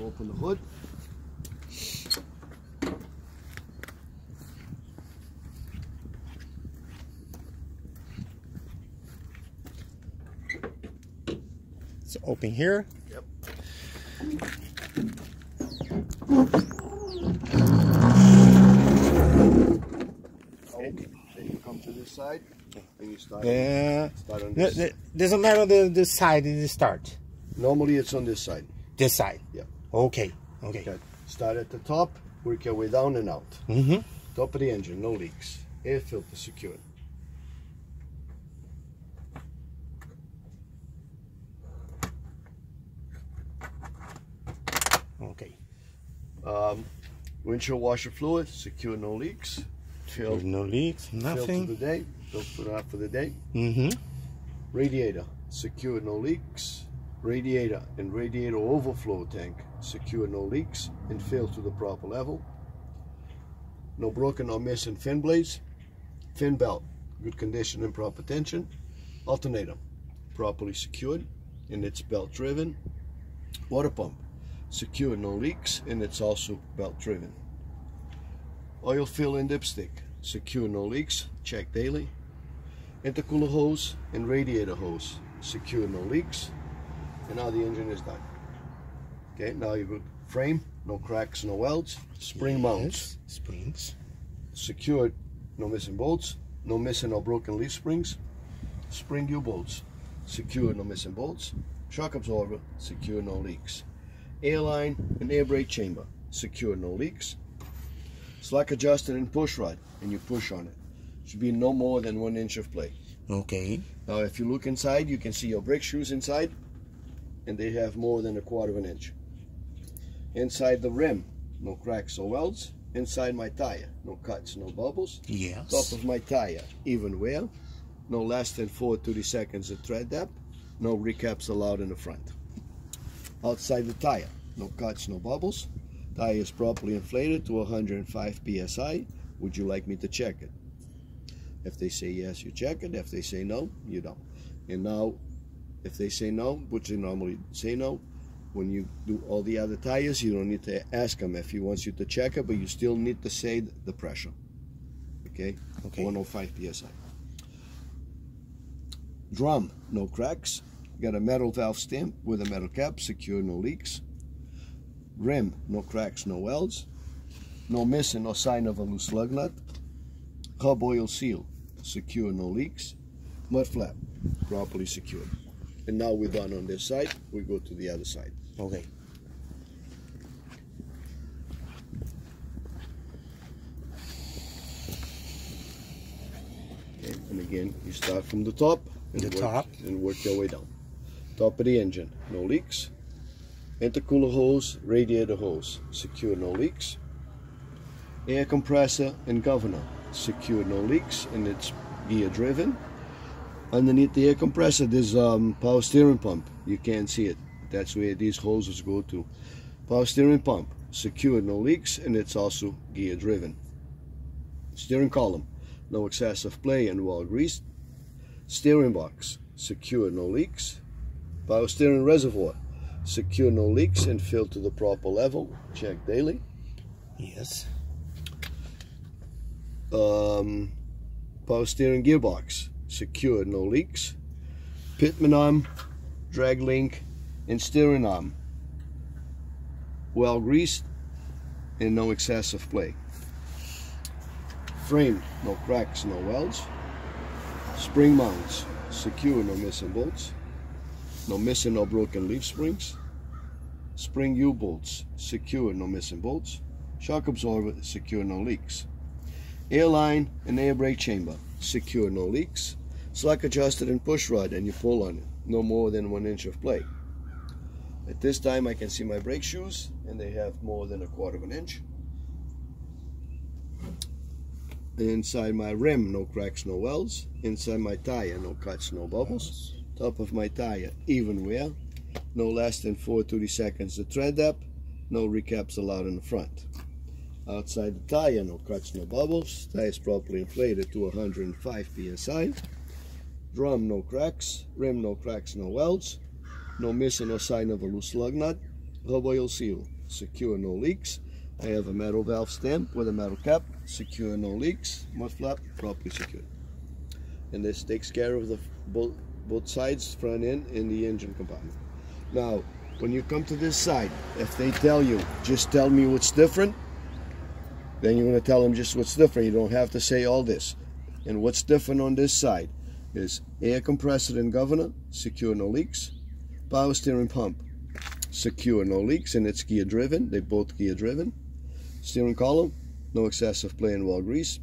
We'll open the hood. So open here. Yep. Okay. Then you come to this side and you start. Start on this. Doesn't matter the side you start. Normally it's on this side. This side. Yeah. Okay. Okay. Start at the top, work your way down and out. Top of the engine, no leaks. Air filter secured. Okay. Windshield washer fluid, secure, no leaks. Fill, no leaks, nothing. Fill to the day. Don't put it out for the day. Radiator, secure, no leaks. Radiator and radiator overflow tank, secure, no leaks, and fill to the proper level. No broken or missing fin blades. Fin belt, good condition and proper tension. Alternator, properly secured and it's belt driven. Water pump, secure, no leaks, and it's also belt driven. Oil fill and dipstick, secure, no leaks, check daily. Intercooler hose and radiator hose, secure, no leaks. And now the engine is done. Okay, now you got frame, no cracks, no welds. Spring mounts, springs, secured, no missing bolts, no missing or broken leaf springs. Spring U-bolts, secure, no missing bolts. Shock absorber, secure, no leaks. Air line and air brake chamber, secure, no leaks. Slack adjusted and push rod, and you push on it. Should be no more than 1 inch of play. Okay. Now if you look inside, you can see your brake shoes inside, and they have more than 1/4 inch. Inside the rim, no cracks or welds. Inside my tire, no cuts, no bubbles. Yes. Top of my tire, even wear. No less than 4 to 30 seconds of tread depth. No recaps allowed in the front. Outside the tire, no cuts, no bubbles. Tire is properly inflated to 105 psi. Would you like me to check it? If they say yes, you check it. If they say no, you don't. And now, if they say no, which they normally say no, when you do all the other tires, you don't need to ask them if he wants you to check it, but you still need to say the pressure. Okay? 105 psi. Drum, no cracks. Got a metal valve stem with a metal cap, secure, no leaks. Rim, no cracks, no welds. No missing or sign of a loose lug nut. Hub oil seal, secure, no leaks. Mud flap, properly secured. And now we're done on this side, we go to the other side. Okay. Okay, and again, you start from the top and work your way down. Top of the engine, no leaks. Intercooler hose, radiator hose, secure, no leaks. Air compressor and governor, secure, no leaks, and it's gear driven. Underneath the air compressor, there's power steering pump. You can't see it. That's where these hoses go to. Power steering pump, secure, no leaks, and it's also gear driven. Steering column, no excessive play and well greased. Steering box, secure, no leaks. Power steering reservoir, secure, no leaks, and filled to the proper level. Check daily. Yes. Power steering gearbox, secure, no leaks. Pitman arm, drag link, and steering arm, well greased and no excessive play. Frame, no cracks, no welds. Spring mounts, secure, no missing bolts. No missing or broken leaf springs. Spring U-bolts, secure, no missing bolts. Shock absorber, secure, no leaks. Air line and air brake chamber, secure, no leaks. Slack adjusted and push rod, and you pull on it. No more than 1 inch of play. At this time I can see my brake shoes, and they have more than 1/4 inch. Inside my rim, no cracks, no welds. Inside my tire, no cuts, no bubbles. Top of my tire, even wear. No less than 4 to 30 seconds of tread depth. No recaps allowed in the front. Outside the tire, no cuts, no bubbles. Tire is properly inflated to 105 psi. Drum, no cracks. Rim, no cracks, no welds. No missing or sign of a loose lug nut. hub oil seal, secure, no leaks. I have a metal valve stamp with a metal cap, secure, no leaks. Mud flap, properly secured. And this takes care of the both sides, front end, in the engine compartment. Now, when you come to this side, if they tell you, just tell me what's different, then you're going to tell them just what's different. You don't have to say all this. And what's different on this side is air compressor and governor, secure, no leaks. Power steering pump, secure, no leaks, and it's gear driven. They're both gear driven. Steering column, no excessive play and wall grease.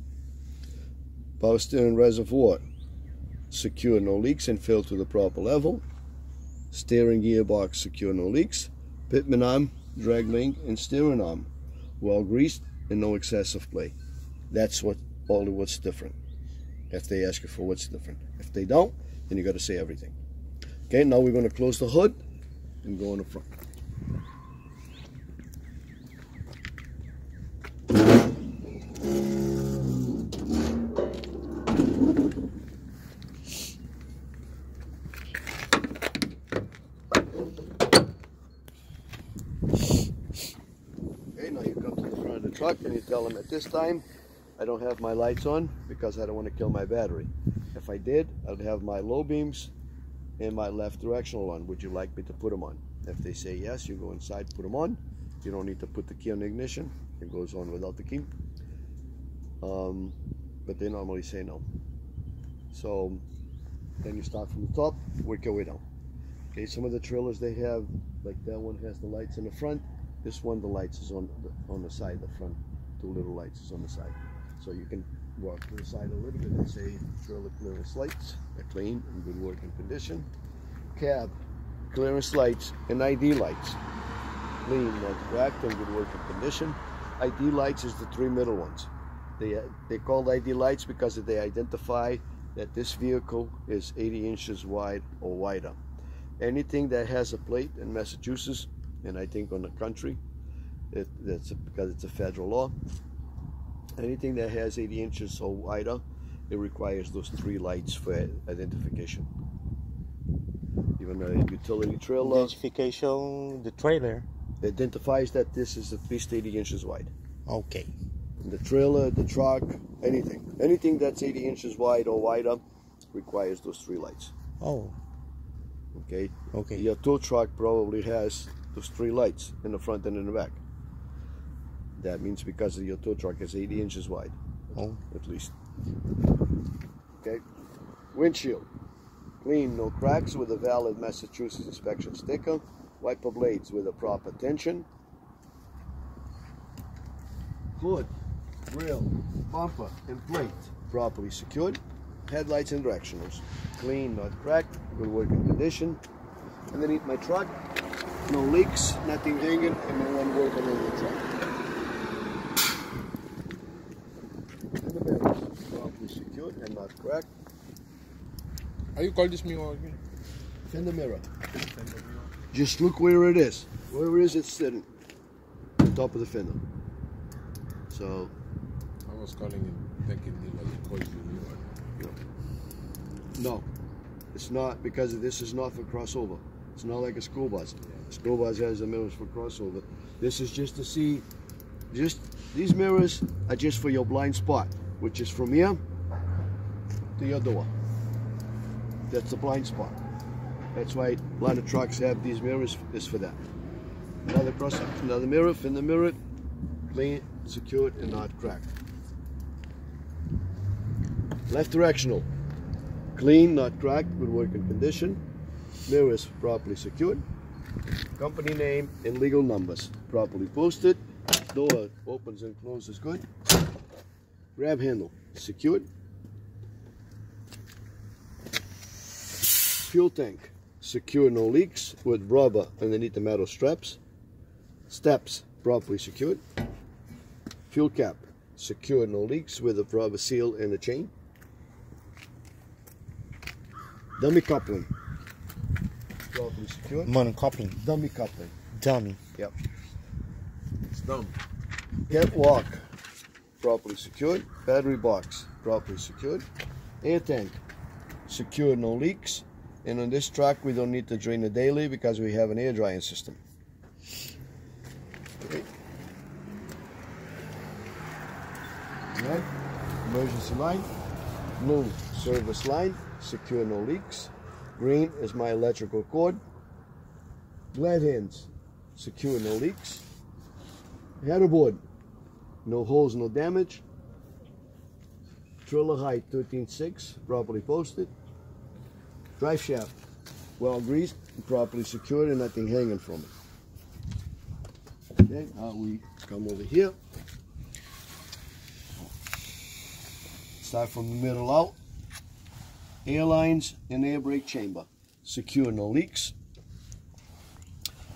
Power steering reservoir, secure, no leaks, and filled to the proper level. Steering gearbox, secure, no leaks. Pitman arm, drag link, and steering arm, well greased and no excessive play. That's all what's different. If they ask you for what's different. If they don't, then you got to say everything. Okay, now we're going to close the hood and go in the front. Okay, now you come to the front of the truck and you tell them, at this time I don't have my lights on because I don't want to kill my battery. If I did, I'd have my low beams and my left directional on. Would you like me to put them on? If they say yes, you go inside, put them on. You don't need to put the key on the ignition. It goes on without the key. But they normally say no. So then you start from the top, work your way down. Okay, some of the trailers they have, like that one has the lights in the front. This one, the lights is on the side, the front two little lights is on the side. So you can walk to the side a little bit and say trailer clearance lights are clean and good working condition. Cab clearance lights and ID lights, clean, not cracked, and good working condition. ID lights is the three middle ones. They called ID lights because they identify that this vehicle is 80 inches wide or wider. Anything that has a plate in Massachusetts, and I think on the country, that's because it's a federal law, anything that has 80 inches or wider, it requires those three lights for identification. Even a utility trailer, Identification, the trailer. identifies that this is at least 80 inches wide. Okay. The trailer, the truck, anything that's 80 inches wide or wider requires those three lights. Oh. Okay. Okay. Your tow truck probably has those three lights in the front and in the back. That means because your tow truck is 80 inches wide, Oh. at least. Okay. Windshield, clean, no cracks, with a valid Massachusetts inspection sticker. Wiper blades with a proper tension. Hood, grill, bumper, and plate properly secured. Headlights and directionals, clean, not cracked, good working condition. Underneath my truck, no leaks, nothing hanging, and no one working on the truck. And the mirrors, properly secured and not cracked. How you call this mirror again? Fender mirror. Just look where it is. Where is it sitting? On top of the fender. So, I was calling him, thinking he was called you mirror. no, it's not, because this is not for crossover. It's not like a school bus. A school bus has the mirrors for crossover. This is just to see, these mirrors are just for your blind spot, which is from here to your door. That's the blind spot. That's why a lot of trucks have these mirrors, is for that. Another mirror, fender mirror, clean, secured, and not cracked. Left directional, clean, not cracked, good working condition. Mirrors properly secured. Company name and legal numbers properly posted. Door opens and closes good. Grab handle secured. Fuel tank secure, no leaks, with rubber underneath the metal straps. Steps properly secured. Fuel cap secure, no leaks, with a rubber seal and a chain. Dummy coupling properly secured. Monocoupling. Dummy coupling. Dummy. Yep. It's dumb. Catwalk properly secured. Battery box properly secured. Air tank secure, no leaks. And on this truck we don't need to drain it daily because we have an air drying system. emergency line. Blue, service line, secure, no leaks. Green is my electrical cord. Glad hands, secure, no leaks. Header board, no holes, no damage. Trailer height 13.6, properly posted. Drive shaft, well greased, properly secured, and nothing hanging from it. Okay, now we come over here. Start from the middle out. Air lines and air brake chamber, secure, no leaks.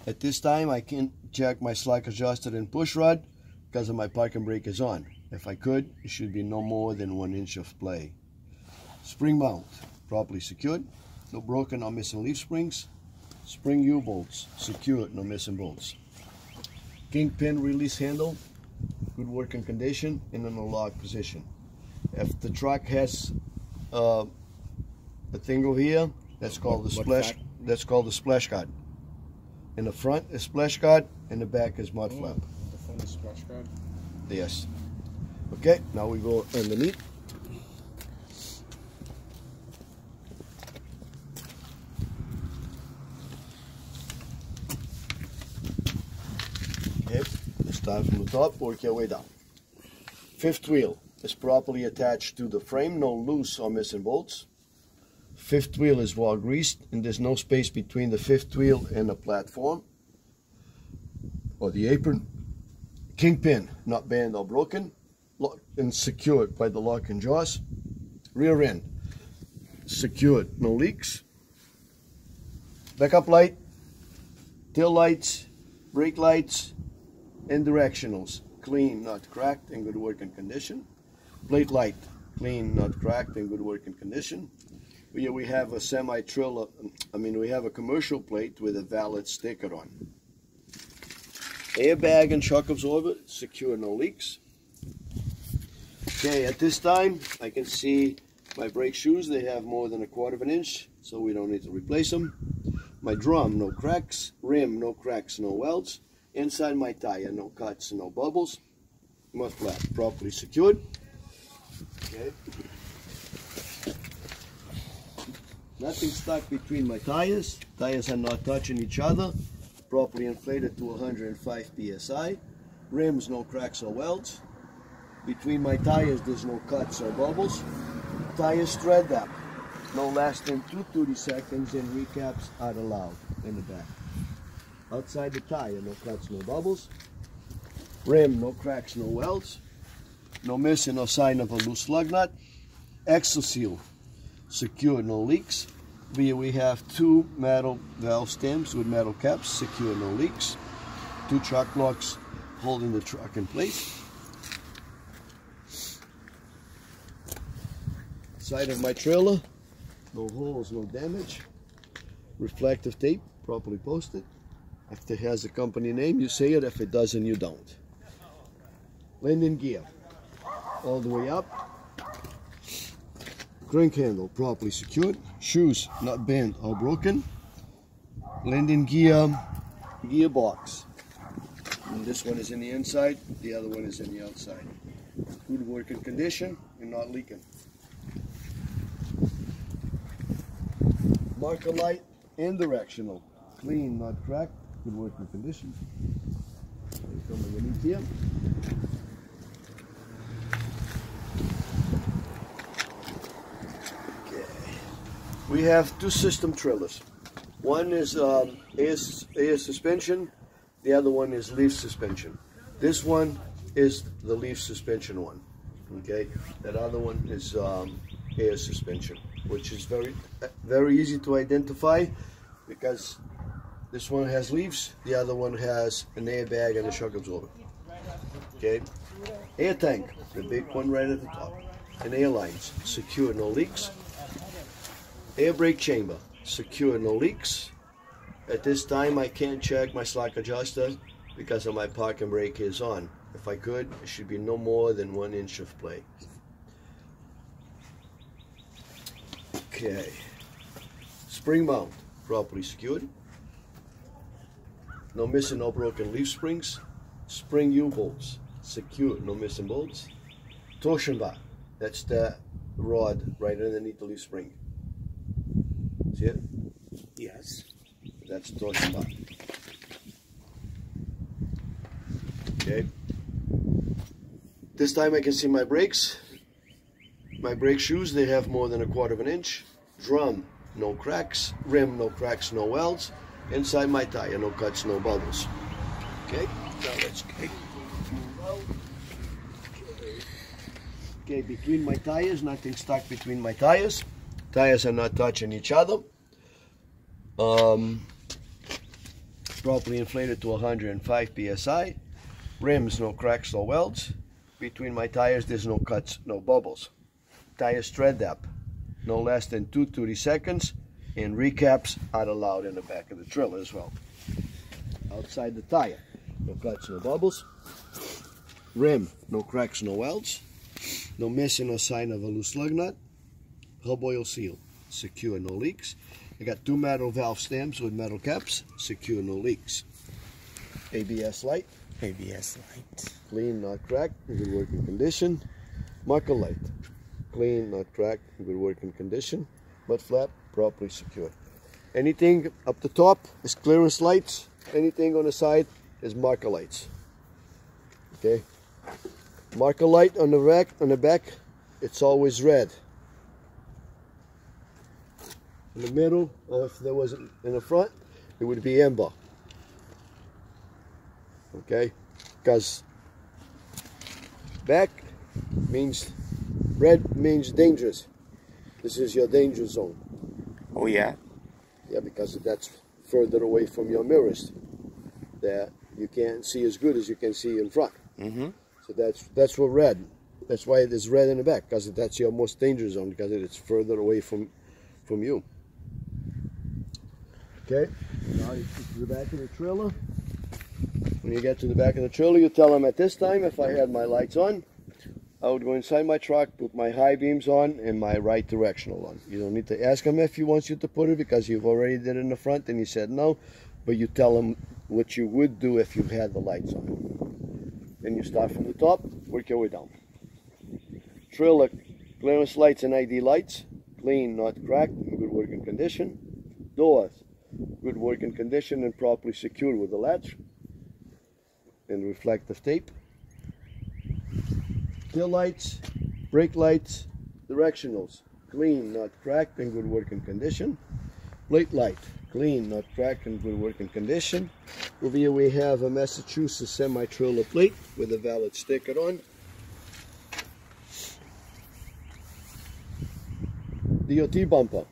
At this time, I can check my slack adjusted and push rod because of my parking brake is on. If I could, it should be no more than 1 inch of play. Spring mount, properly secured, no broken or missing leaf springs. Spring U-bolts, secured, no missing bolts. Kingpin release handle, good working condition, in an lock position. If the truck has a thing over here, that's called the splash. That's called the splash guard. In the front is splash guard, and the back is mud flap. The front is splash guard? Yes. Okay, now we go underneath. Okay, let's start from the top, work your way down. Fifth wheel is properly attached to the frame, no loose or missing bolts. Fifth wheel is well greased, and there's no space between the fifth wheel and the platform or the apron. Kingpin, not bent or broken, locked and secured by the lock and jaws. Rear end, secured, no leaks. Backup light, tail lights, brake lights, and directionals, clean, not cracked, in good working condition. Plate light, clean, not cracked, in good working condition. Here we have a semi-trailer, we have a commercial plate with a valid sticker on. Airbag and shock absorber, secure, no leaks. Okay, at this time, I can see my brake shoes, they have more than 1/4 inch, so we don't need to replace them. My drum, no cracks. Rim, no cracks, no welds. Inside my tire, no cuts, no bubbles. Mud flap, properly secured. Okay. Nothing stuck between my tires. Tires are not touching each other. Properly inflated to 105 psi. Rims, no cracks or welds. Between my tires, there's no cuts or bubbles. Tires thread up. No less than 230 seconds, and recaps are allowed in the back. Outside the tire, no cuts, no bubbles. Rim, no cracks, no welds. No missing or sign of a loose lug nut. Axle seal, secure, no leaks. Here we have 2 metal valve stems with metal caps, secure, no leaks. 2 truck locks holding the truck in place. Side of my trailer, no holes, no damage. Reflective tape, properly posted. If it has a company name, you say it. If it doesn't, you don't. Landing gear, all the way up. Crank handle, properly secured. Shoes, not bent or broken. Landing gear, gearbox. And this one is in the inside, the other one is in the outside. Good working condition and not leaking. Marker light and directional. Clean, not cracked, good working condition. Come underneath here. Okay. We have 2 system trailers. One is air suspension, the other one is leaf suspension. This one is the leaf suspension one. Okay, that other one is air suspension, which is very easy to identify because this one has leaves, the other one has an airbag and a shock absorber. Okay, air tank, the big one right at the top, and air lines, secure, no leaks. Air brake chamber, secure, no leaks. At this time, I can't check my slack adjuster because of my parking brake is on. If I could, it should be no more than 1 inch of play. Okay. Spring mount, properly secured. No missing, no broken leaf springs. Spring U-bolts, secure, no missing bolts. Torsion bar, That's the rod right underneath the leaf spring. See it? Yes. That's the torque spot. Okay. This time I can see my brakes. My brake shoes, they have more than 1/4 of an inch. Drum, no cracks. Rim, no cracks, no welds. Inside my tire, no cuts, no bubbles. Okay, now let's go. Okay, between my tires, nothing stuck between my tires. Tires are not touching each other. Properly inflated to 105 psi. Rims, no cracks, no welds. Between my tires, there's no cuts, no bubbles. Tires tread depth, no less than 2 to 30 seconds, and recaps are allowed in the back of the trailer as well. Outside the tire, no cuts, no bubbles. Rim, no cracks, no welds. No missing or sign of a loose lug nut. Hub oil seal, secure, no leaks. I got 2 metal valve stamps with metal caps, secure, no leaks. ABS light. ABS light. Clean, not cracked, in good working condition. Marker light. Clean, not cracked, in good working condition. Mud flap, properly secured. Anything up the top is clearance lights. Anything on the side is marker lights. Okay. Marker light on the back, it's always red. In the middle, or if there was in the front, it would be amber. Okay, because back means red means dangerous. This is your danger zone. Oh yeah? Yeah, because that's further away from your mirrors. That you can't see as good as you can see in front. Mm-hmm. So that's what red. That's why it is red in the back, because that's your most danger zone, because it's further away from you. Okay, now you get to the back of the trailer. When you get to the back of the trailer, you tell them at this time, if I had my lights on, I would go inside my truck, put my high beams on and my right directional on. You don't need to ask him if he wants you to put it, because you've already did it in the front and he said no, but you tell him what you would do if you had the lights on. Then you start from the top, work your way down. Trailer clearance lights and ID lights, clean, not cracked, in good working condition. Doors, good working condition and properly secured with a latch and reflective tape. Tail lights, brake lights, directionals, clean, not cracked, in good working condition. Plate light, clean, not cracked, in good working condition. Over here we have a Massachusetts semi-trailer plate with a valid sticker on. DOT bumper,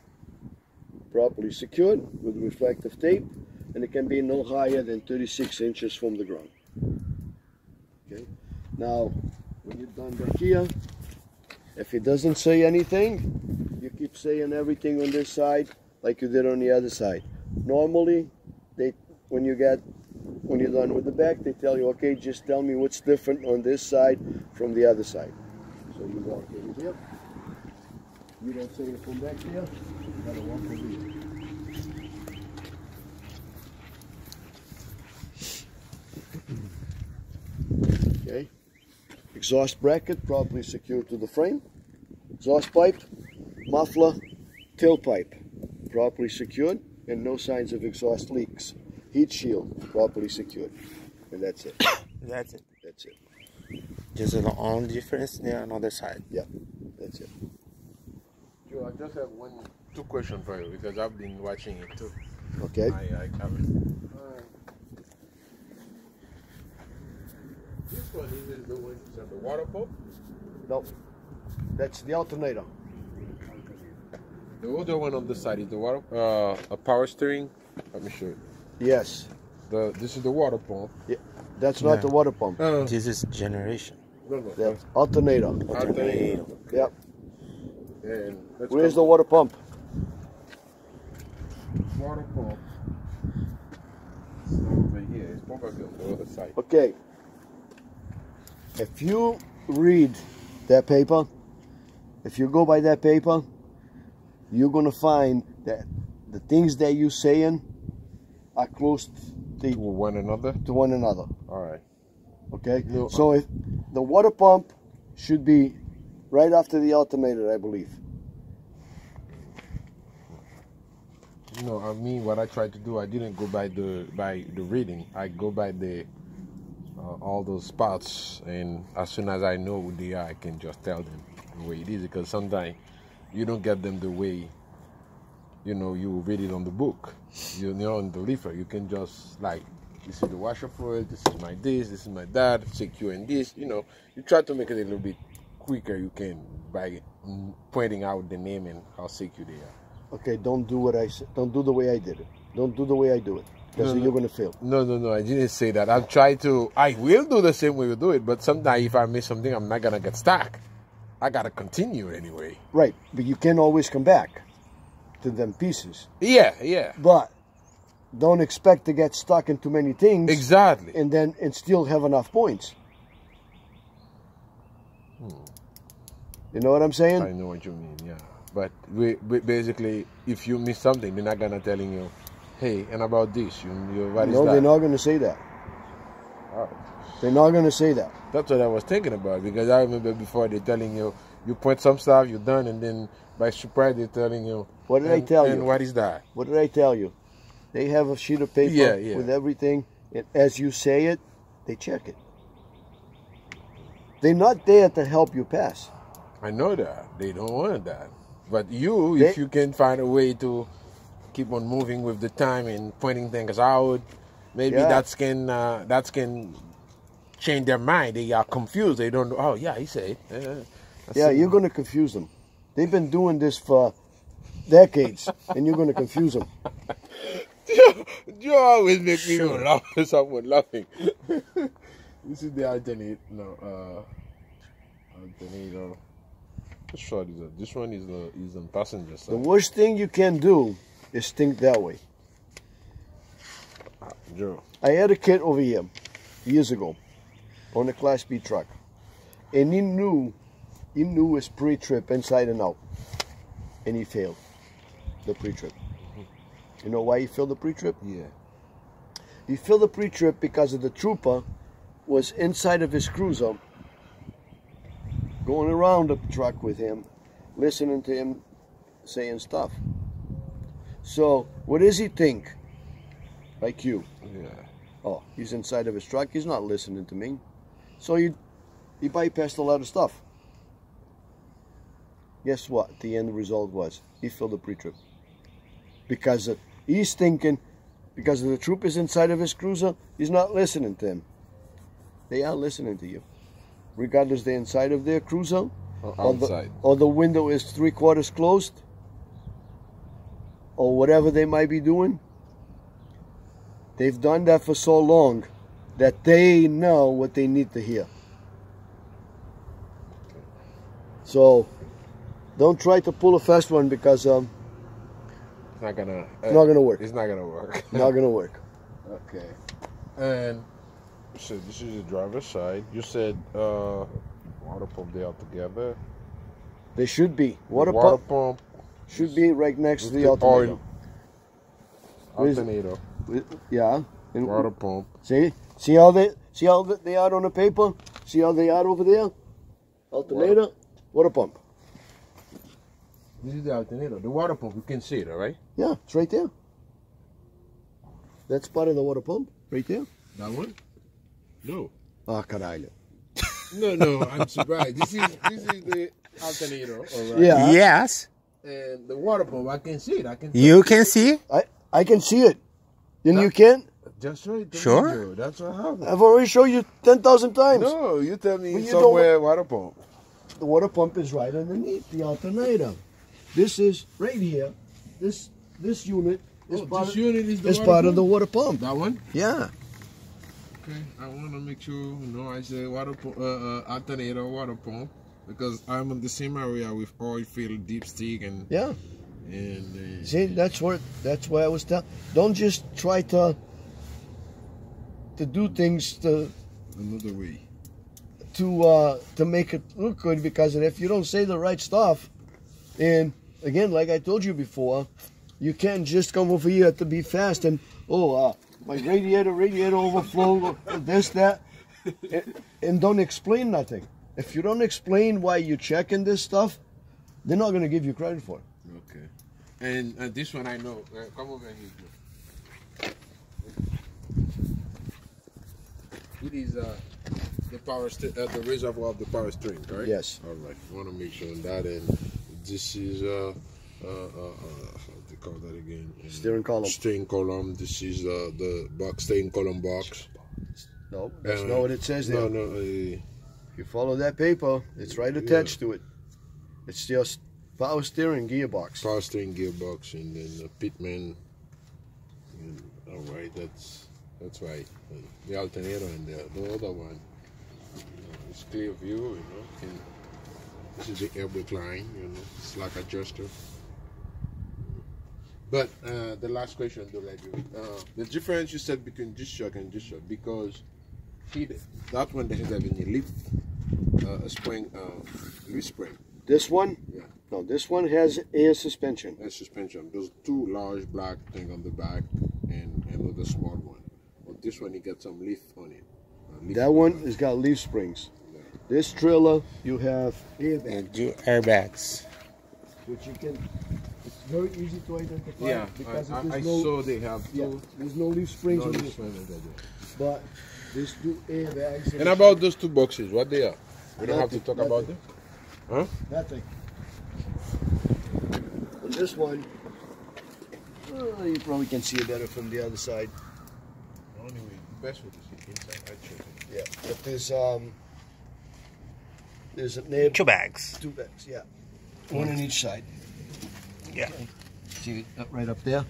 properly secured with reflective tape, and it can be no higher than 36 inches from the ground. Okay. Now, when you're done back here, if it doesn't say anything, you keep saying everything on this side like you did on the other side. Normally, when you're done with the back, they tell you, okay, just tell me what's different on this side from the other side. So you walk over here. You don't say it from back there, you gotta walk over here. Okay. Exhaust bracket properly secured to the frame. Exhaust pipe, muffler, tailpipe properly secured and no signs of exhaust leaks. Heat shield properly secured. And that's it. That's it. That's it. Just the only difference there on the other side. Yeah, that's it. Joe, I just have two questions for you, because I've been watching it too. Okay. I haven't. This one is the one is the water pump. No, that's the alternator. The other one on the side is the water, a power steering. Let me show you. Yes. This is the water pump. Yeah, that's not the water pump. This is generation. No. That's alternator. Alternator. Yep. And Where's the water pump? water pump? It's over here. It's probably on the other side. Okay. If you read that paper, if you go by that paper, you're going to find that the things that you're saying are close To one another? to one another. All right. Okay? No, So if the water pump should be right after the alternator, I believe. No, I mean what I tried to do. I didn't go by the reading. I go by the all those spots, and as soon as I know who they are, I can just tell them the way it is. Because sometimes you don't get them the way you read it on the book. You know, in the leaflet, you can just like, this is the washer fluid, this is my this is my that, secure in this. You know, you try to make it a little bit quicker. You can by pointing out the name and how secure they are. Okay, don't do what I said. Don't do the way I did it. Don't do the way I do it, because you're going to fail. No, I didn't say that. I'm trying to, I will do the same way you do it, but sometimes if I miss something, I'm not going to get stuck. I got to continue anyway. Right, but you can always come back to them pieces. Yeah. But don't expect to get stuck in too many things. Exactly. And still have enough points. You know what I'm saying? I know what you mean, yeah. But we basically, if you miss something, they're not gonna telling you, hey, and about this, what is that? No, they're not gonna say that. Oh. They're not gonna say that. That's what I was thinking about, because I remember before they're telling you, you point some stuff, you're done, and then by surprise they're telling you, what did I tell you? And what is that? What did I tell you? They have a sheet of paper with everything, and as you say it, they check it. They're not there to help you pass. I know that. They don't want that. But if you can find a way to keep on moving with the time and pointing things out, maybe that can change their mind. They are confused. They don't know. Oh, yeah, he said. You're going to confuse them. They've been doing this for decades, and you're going to confuse them. You always make me laugh. Someone laughing. This is the alternate. No, alternator. Short is this one is on passenger side. The worst thing you can do is think that way. Joe. I had a kid over here years ago on a Class B truck, and he knew his pre-trip inside and out, and he failed the pre-trip. You know why he failed the pre-trip? Yeah. He failed the pre-trip because of the trooper was inside of his cruiser, going around the truck with him, listening to him saying stuff. So what does he think? Like you. Yeah. Oh, he's inside of his truck. He's not listening to me. So he bypassed a lot of stuff. Guess what? The end result was he failed the pre-trip. Because he's thinking, because the troop is inside of his cruiser, he's not listening to him. They are listening to you. Regardless they're inside of their cruiser, or the window is 3/4 closed, or whatever they might be doing. They've done that for so long that they know what they need to hear. So don't try to pull a fast one, because it's not gonna work. It's not gonna work. Not gonna work. Okay. And so this is the driver's side. You said water pump, they are together. They should be. Water pump should be right next to the alternator. Alternator. Yeah. And water pump. See how they are on the paper? See how they are over there? Alternator, water pump. This is the alternator. The water pump, you can see it, all right? Yeah, it's right there. That's part of the water pump, right there. That one? No. Ah, caralho. No, I'm surprised. This is the alternator, all right? Yeah. Yes. And the water pump, I can see it. You can see? I can see it. And you can't? Just right. Sure. That's what happened. I've already showed you 10,000 times. No, you tell me you somewhere water pump. The water pump is right underneath the alternator. This is right here. This unit is part of the water pump. That one? Yeah. Okay, I want to make sure, I say water pump, alternator water pump, because I'm in the same area with oil field, dipstick, and see, that's why I was telling. Don't just try to do things another way to make it look good, because if you don't say the right stuff, and again, like I told you before, you can't just come over here to be fast and my radiator overflow, this, that, and don't explain nothing. If you don't explain why you're checking this stuff, they're not going to give you credit for it. Okay. And this one I know. Come over here. It is the the reservoir of the power steering, right? Yes. All right. I want to make sure on that. And this is how do you call that again? Steering column. Steering column. This is the box, steering column box. No, that's not what it says there. No. If you follow that paper, it's right attached to it. It's just power steering gearbox. Power steering gearbox, and then the pitman. All right, that's right. The alternator and the other one. It's clear view, you know. And this is the air brake line, you know. It's like adjuster. But the last question, though, like the difference you said between this shock and this shock, because that one doesn't have any leaf spring, leaf spring. This one? Yeah. No, this one has air suspension. Air suspension. Those two large black thing on the back and another small one. But this one, you got some leaf on it. That one has got leaf springs. Yeah. This trailer, you have airbags. And do airbags. Which you can, it's very easy to identify. Yeah, because I saw they have two. Yeah, there's no leaf springs No on leaf this one. springs. But there's two airbags. And about those two boxes, what they are? We don't have to talk about them? Huh? Nothing. On this one, you probably can see it better from the other side. Anyway, the best way to see inside, I check it. Yeah, but there's a nib. Two bags. Two bags, yeah. One on each side. Yeah. Okay. See it right up there?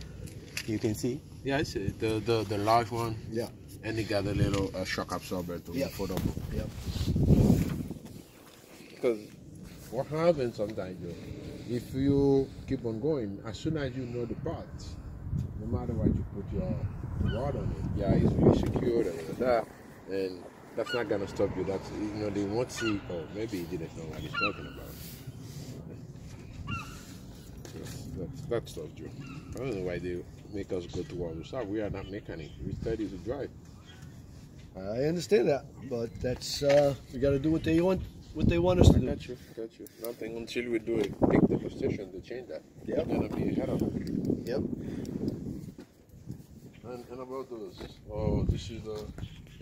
You can see? Yeah, I see it. The large one. Yeah. And they got a little shock absorber to put up. Yep. Because what happens sometimes, though, if you keep on going, as soon as you know the parts, no matter what you put your rod on it, yeah, it's really secured and that, and that's not gonna stop you. That's, you know, they won't see. Oh, maybe he didn't know what he's talking about. That's stuff, Joe. I don't know why they make us go to all the stuff. We are not mechanics. We study to drive. I understand that, but that's we got to do what they want us to do. Got you. Nothing until we do a big demonstration to change that. Yep. We're gonna be ahead of it. Yep. And about those, oh, this is the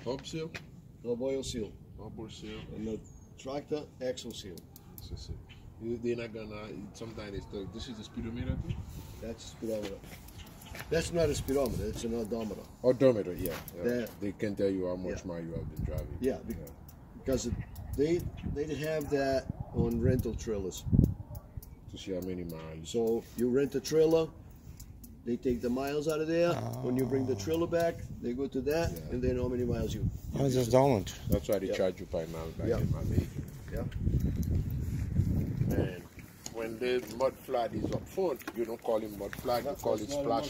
hub seal, No oil seal. hub seal. And the tractor axle seal. They're not gonna. Sometimes it's this is the speedometer too. That's a speedometer. That's not a speedometer. It's an odometer. Odometer, yeah. That- They can tell you how much mile you have been driving. Yeah, because they have that on rental trailers. To see how many miles. So you rent a trailer, they take the miles out of there. When you bring the trailer back, they go to that, and they know how many miles you. I just don't. That's why they charge you by mile back in mileage. Yeah. And when the mud flat is up front, you don't call it mud flat, you call it splash.